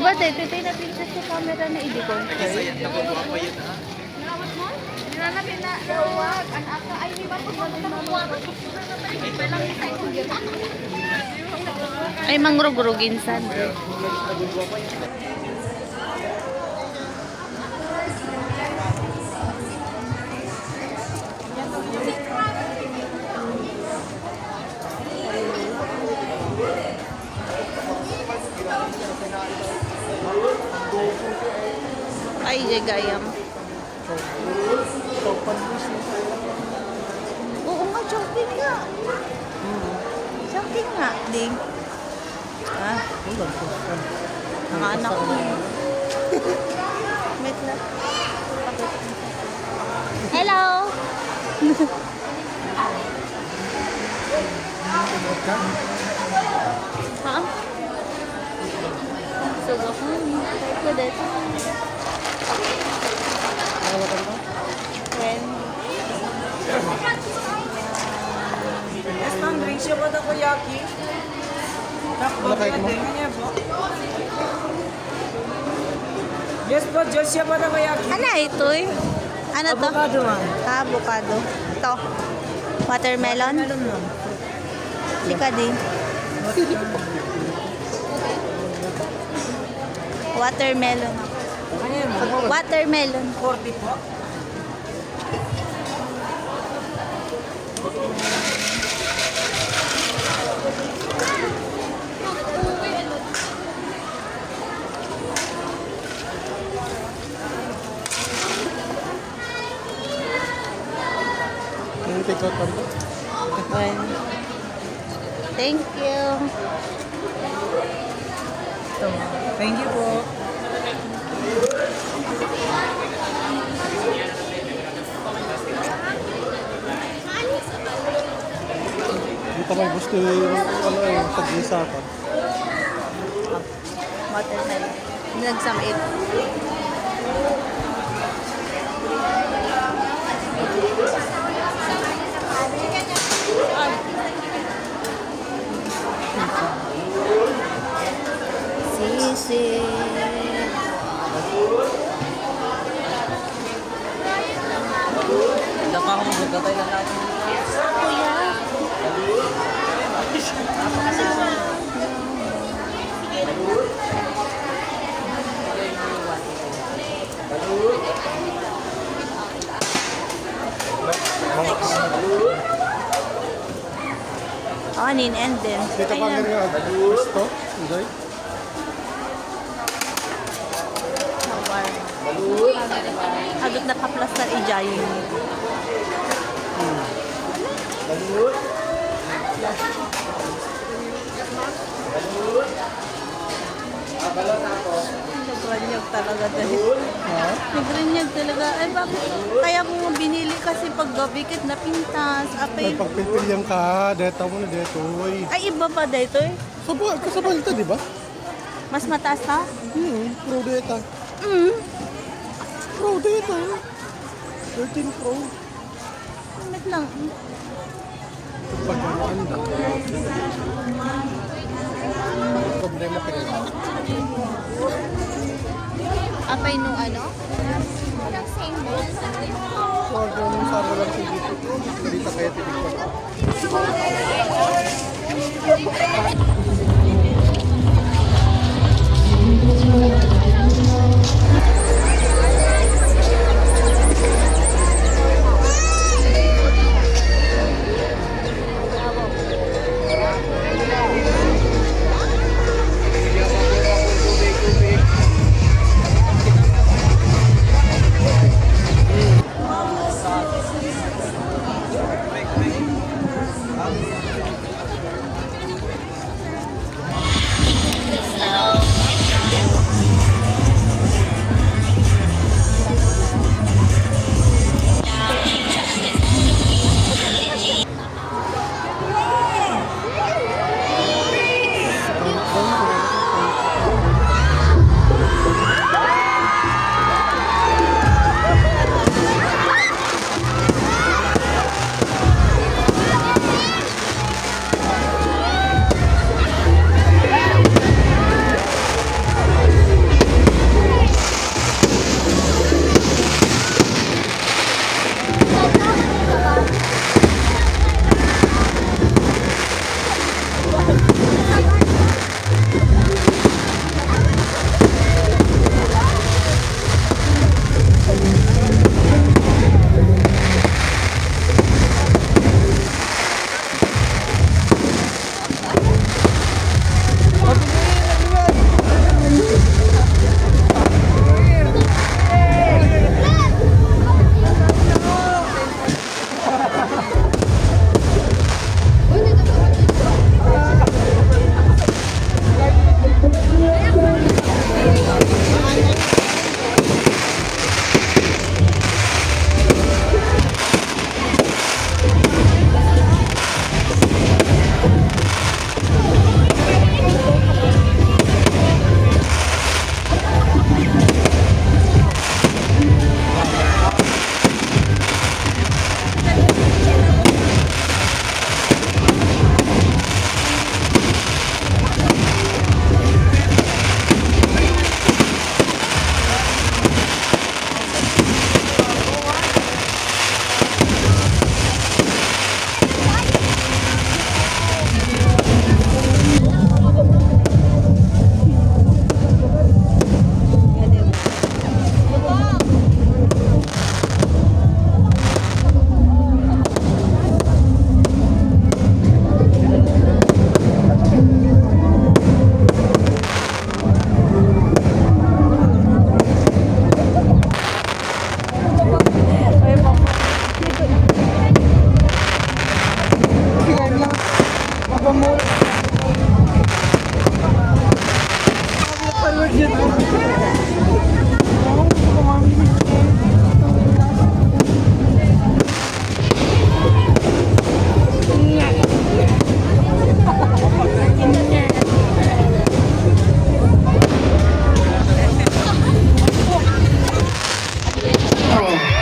ba tayo? Ito na pintas sa camera na i-deconfirm. Sayang na po, guwapo yun ha. Ay, mangrug-rugin sad. Ay, gayam. Oo nga, joking nga. Joking nga, ding. Ah, mga anak ko. Wait lang. Hello! Ha? Suga ko. Ko dito. When? Yes, ma'am. Drink siya ba na kuyaki? Takbo ka din niya po. Yes po, Diyos siya ba na kuyaki? Ano ito eh? Ano to? Avocado, ma'am. Ah, avocado. Ito. Watermelon? Meron, ma'am. Sika din. Watermelon. Ano yan, ma'am? Watermelon. 40 po. Take out pa rin. Well, thank you. Ito, ma'am. Thank you po. Dito may gusto yung tag-isa ka. Watermelon. Nagsamit. Sisi. Ganda pa akong magkatay na natin. Kuya. Oh, nin-end din. Dito pa rin nga. Gusto? Enjoy? Agad nakaplastar ijayin. Nagranyag talaga dahil. Nagranyag talaga. Ay, bakit? Kaya ko nga binili kasi pag gabikit na pintas. May Apay. pagpipilihan ka. Dito mo na dito. Ay, iba pa dito eh. Kasabal ito, di ba? Mas mataas ha? Pro data. Pro data. 13 Pro. Wait lang. Pagkakanda. Problema ka rin. Apay nung ano? Same bowl. Huwag mo sa walang TV. Dito kaya tinig pa.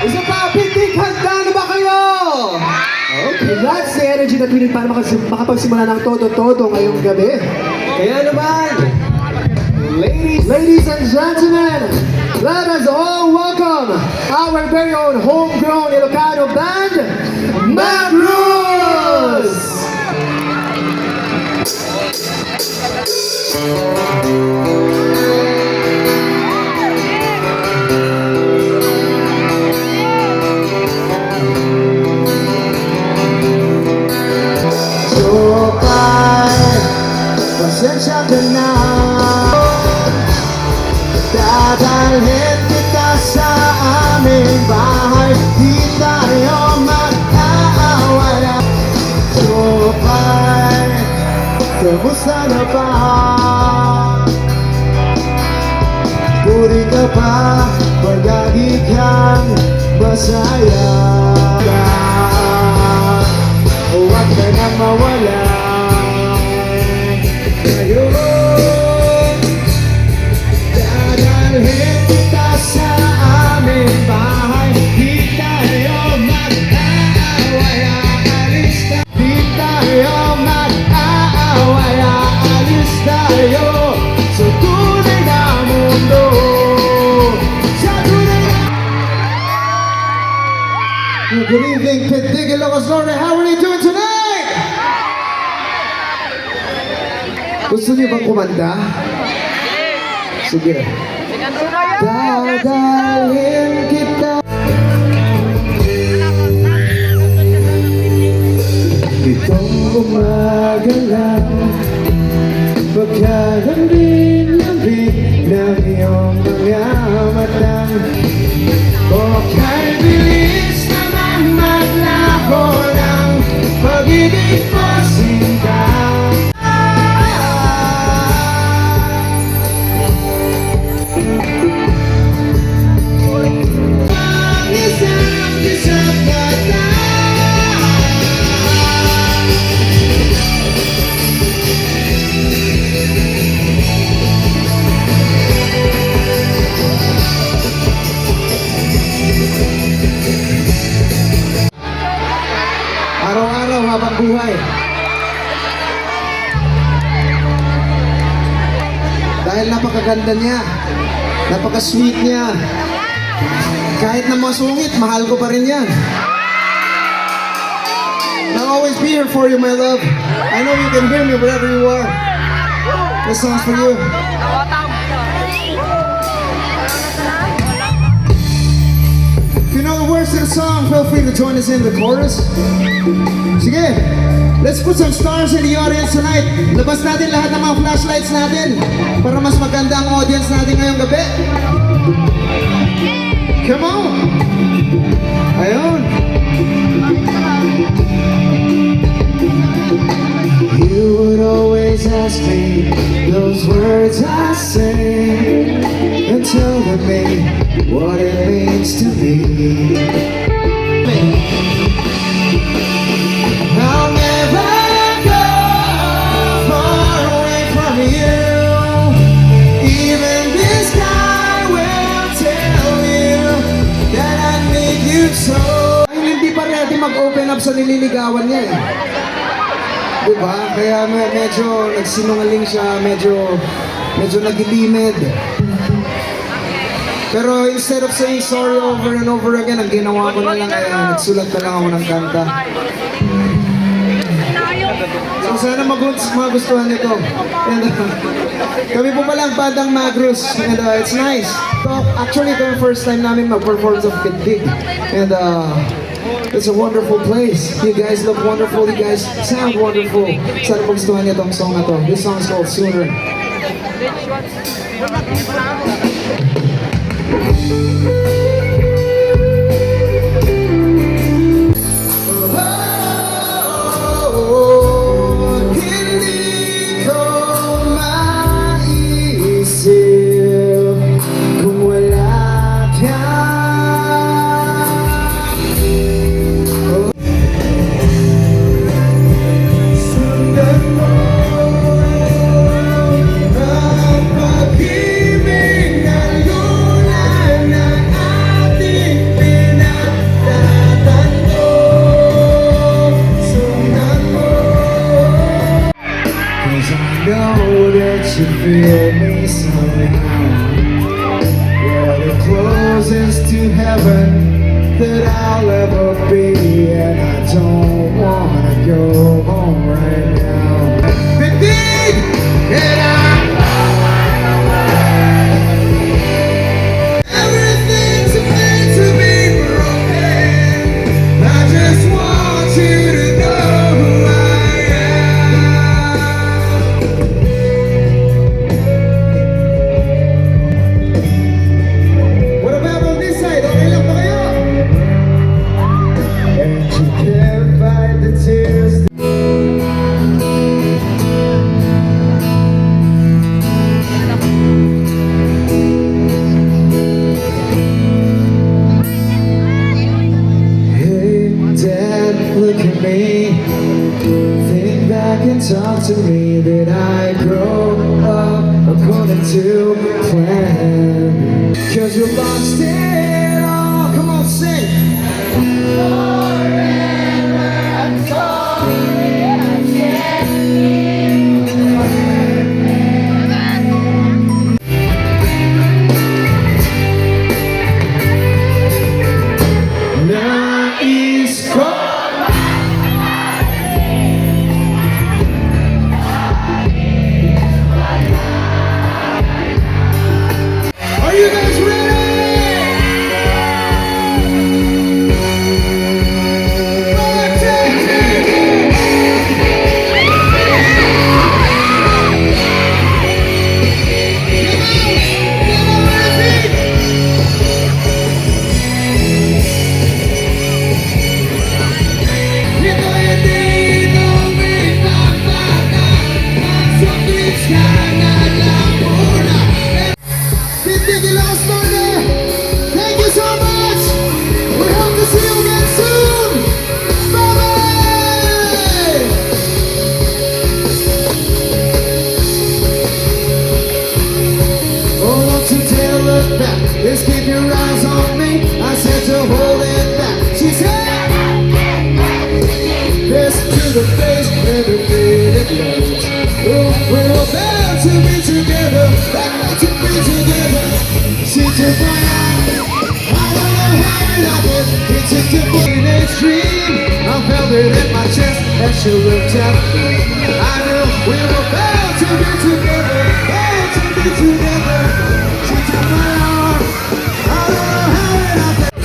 Isa pa, Pintig, handa na ba kayo? Okay, that's the energy that we need para makapagsimula ng todo-todo ngayong gabi. Kaya naman, ladies and gentlemen, let us all welcome our very own homegrown Ilocano band, Magruz! Pasensya ka na. Dadalhin kita sa aming bahay, di tayo mag-aawala. Sopay, kamusta na ba? Puri ka pa, pag-agi kang masaya. Huwag ka na mawala. Dadalhin kita sa aming bahay, di tayo mag-aaway, aalis tayo. Di tayo mag-aaway, aalis tayo sa tunay na mundo. Sa tunay na... Good evening, Pintig, Ilocos Norte. How are you doing tonight? Gusto niyo bang kumanda? Sige. Dadalhin kita. Itong umaga lang, pagkalambing-lambing ng iyong mga mata. O kay bilis naman maglaho ng pag-ibig mo sinta. Araw-araw habang buhay. Dahil napakaganda niya, napaka-sweet niya. Kahit na masungit, mahal ko pa rin yan. I'll always be here for you, my love. I know you can hear me wherever you are. This song's for you. If you know the words to the song, feel free to join us in the chorus. Sige, let's put some stars in the audience tonight. Labas natin lahat ng mga flashlights natin para mas maganda ang audience natin ngayong gabi. Come on! Ayun! You would always ask me those words I say and tell me what it means to me. I'll never go far away from you. Even this guy will tell you that I need you so. Ay, hindi pa ready mag-open up sa nililigawan niya eh. Diba? Kaya medyo nagsinungaling siya, medyo nagilimid. Pero instead of saying sorry over and over again, ang ginawa ko na lang ay nagsulat na lang ako ng kanta. So sana magustuhan nito. And kami po pala ang bandang Magruz. And it's nice. So, actually, ito yung first time namin mag-perform sa Pintig. And it's a wonderful place. You guys look wonderful. You guys sound wonderful. Sana magustuhan niyo itong song na to. This song is called Sooner. Hindi ko maisip me somehow. You're the closest to heaven that I'll ever be, and I don't wanna go home right now. Indeed, and everything's meant to be broken. I just want you to know who I am. What about on this side? Okay lang ba kayo? And you can't fight the tears. Hey, Dad, look at me. Think back and talk to me. Did I grow up according to plan? Cause you lost it all. Come on, sing. Nais ko. Are you guys ready? Thank you so much. We hope to see you again soon. Bye-bye. Oh, don't you dare look back. Just keep your eyes on me. I said to hold it back. She said, listen to the face every beat it blows. Oh, we're bound to be together. Bound to be together. She took my arm. I don't know how it happened. It took the teenage dream. I felt it in my chest as she looked at me. I knew we were bound to be together. Bound to be together. She took my arm. I don't know how it happened.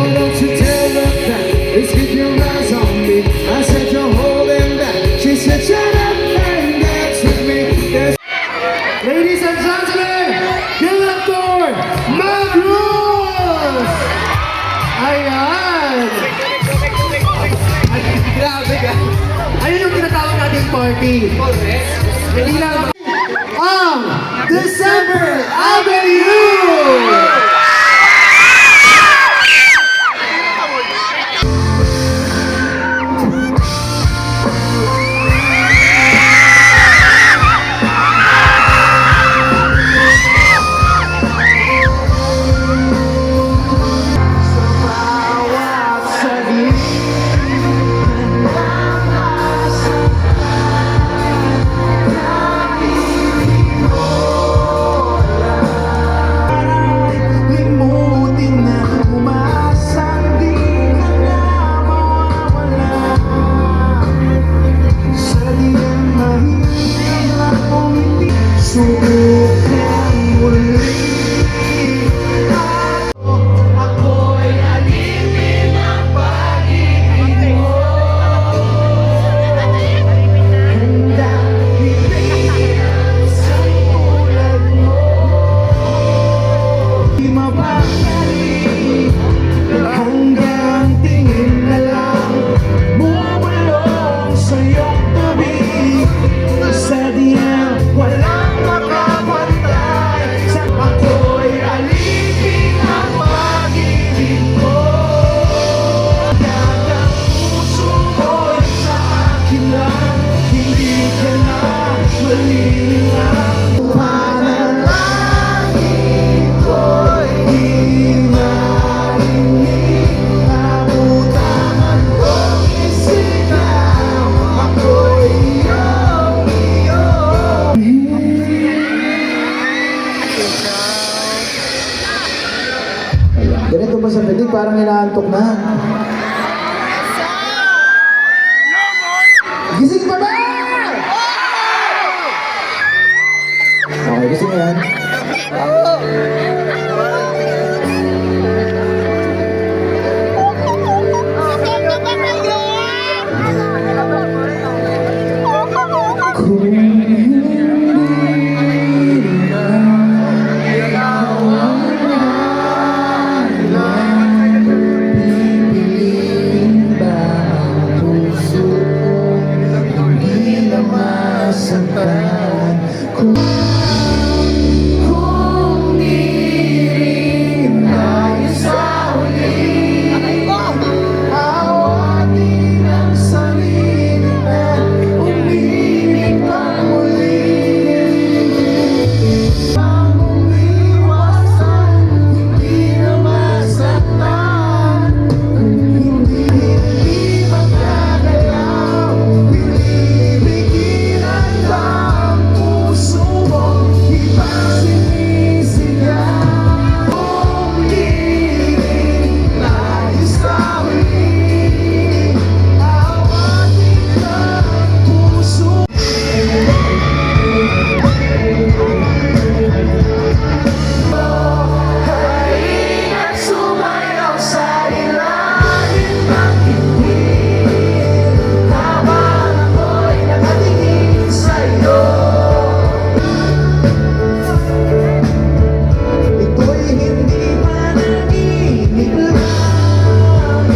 Oh, don't you dare look back. Let's keep your eyes on me. I said you're holding back. She said shut up and dance with me. Yes. Ladies and gentlemen, give it up for Magnus! Ayan! Grabe ka. Ayun yung tinatawag nating party. Hindi lang ang December Avenue! parang inaantok na. Gising pa ba? Okay, gising na yan. Kung hindi pipiliin ba ang puso ko, hindi na masaktan. Kung di rin tayo sa huli, awatin ang sarili na uminig pang muli. Ang umiwasan, hindi na masaktan. Kung hindi magkagalaw, pinipigilan ba ang puso mo? Iba sinisigaw. Kung di rin tayo sa huli, awatin ang puso. Halina't sumayaw sa ilalim ng bituin, habang ako'y nakatingin sa'yo. Ito'y hindi panaginip lang.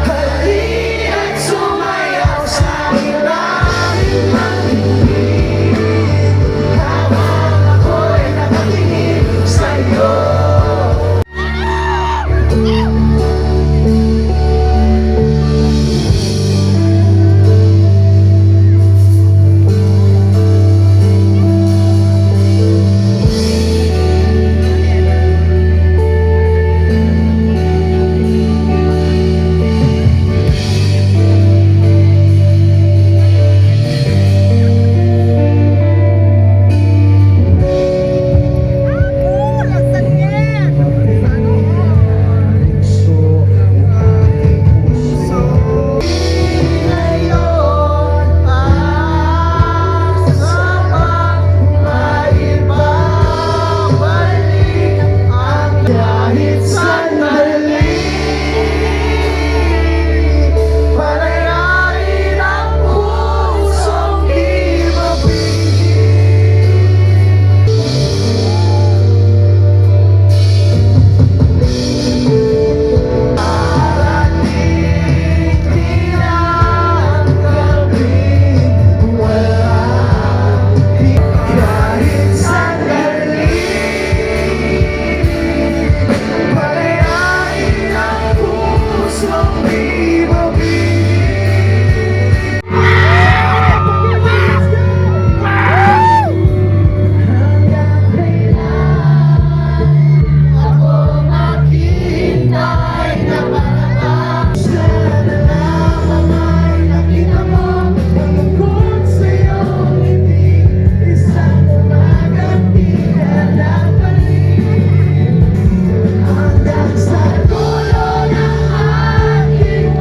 Halina't sumayaw sa ilalim ng bituin, habang ako'y nakatingin sa'yo. Ngayon asapang maibabalik ang kahit sandali. Palayain ang pusong di mapigil. Darating din ang gabing walang kahit sandali. Palayain ang pusong di mapigil. Hanggang kailan ako maghihintay na malakas? Sana lamang ay nakita mo ang lungkot sa iyong ngiti. Isang umagang di ka nagpalit, hanggang sa dulo ng aking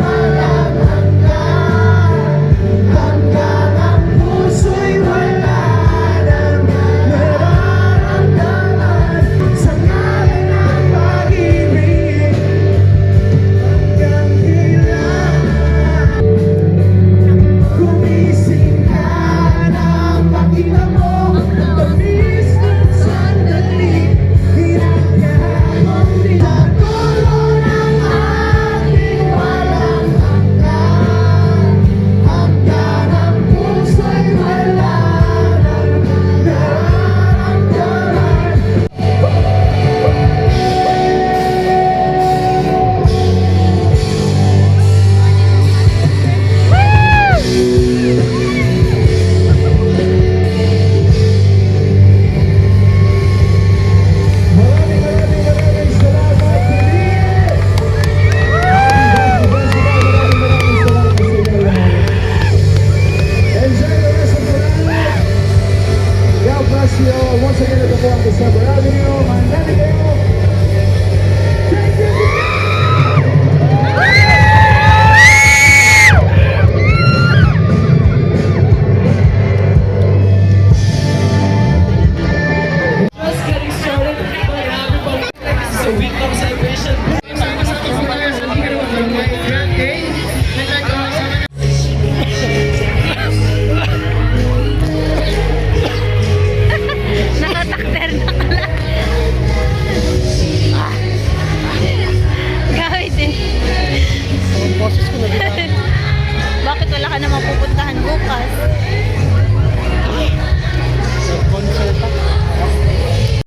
naman pupuntahan bukas.